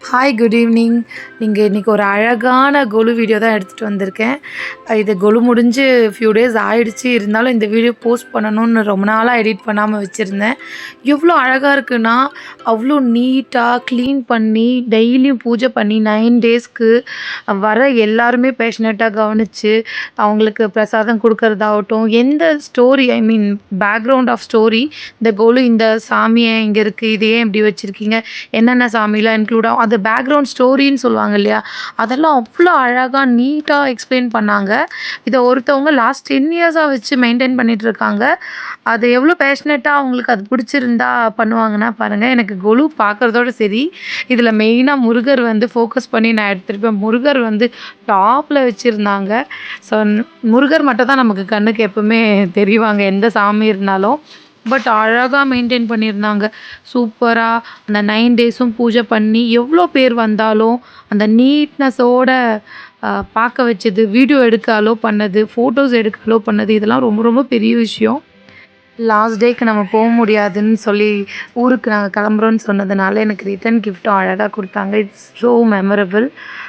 Hi good evening. இன்றைக்கி ஒரு அழகான கொலு வீடியோ தான் எடுத்துகிட்டு வந்திருக்கேன். இது கொலு முடிஞ்சு ஃபியூ டேஸ் ஆகிடுச்சு. இருந்தாலும் இந்த வீடியோ போஸ்ட் பண்ணணும்னு ரொம்ப நாளாக எடிட் பண்ணாமல் வச்சுருந்தேன். எவ்வளோ அழகாக இருக்குன்னா, அவ்வளோ நீட்டாக க்ளீன் பண்ணி டெய்லியும் பூஜை பண்ணி 9 டேஸ்க்கு வர எல்லாருமே பேஷனேட்டாக கவனித்து அவங்களுக்கு பிரசாதம் கொடுக்கறதாகட்டும், எந்த ஸ்டோரி பேக்ரவுண்ட் ஆஃப் ஸ்டோரி, இந்த கொலு இந்த சாமியை இங்கே இருக்குது, இது ஏன் இப்படி வச்சுருக்கீங்க, என்னென்ன சாமிலாம் இன்க்ளூட் ஆகும், அது பேக்ரவுண்ட் ஸ்டோரின்னு சொல்லுவாங்க இல்லையா, அதெல்லாம் அவ்வளோ அழகாக நீட்டாக எக்ஸ்பிளைன் பண்ணாங்க. இதை ஒருத்தவங்க லாஸ்ட் 10 இயர்ஸாக வச்சு மெயின்டைன் பண்ணிட்டு இருக்காங்க. அது எவ்வளோ பேஷனேட்டாக அவங்களுக்கு அது பிடிச்சிருந்தா பண்ணுவாங்கன்னா பாருங்கள். எனக்கு கொலு பார்க்குறதோட சரி, இதில் மெயினாக முருகர் ஃபோக்கஸ் பண்ணி நான் எடுத்திருப்பேன். முருகர் டாப்பில் வச்சுருந்தாங்க. ஸோ முருகர் மட்டும் தான் நமக்கு கண்ணுக்கு எப்பவுமே தெரிவாங்க எந்த சாமி இருந்தாலும். பட் அழகாக மெயின்டைன் பண்ணியிருந்தாங்க. சூப்பராக அந்த 9 டேஸும் பூஜை பண்ணி எவ்வளோ பேர் வந்தாலும் அந்த நீட்னஸோட பார்க்க வச்சது, வீடியோ எடுக்க அலோவ் பண்ணது, ஃபோட்டோஸ் எடுக்க அலோவ் பண்ணது, இதெல்லாம் ரொம்ப ரொம்ப பெரிய விஷயம். லாஸ்ட் டேக்கு நம்ம போக முடியாதுன்னு சொல்லி ஊருக்கு நாங்கள் கிளம்புறோன்னு சொன்னதுனால எனக்கு ரிட்டன் கிஃப்ட்டும் அழகாக கொடுத்தாங்க. It's so memorable.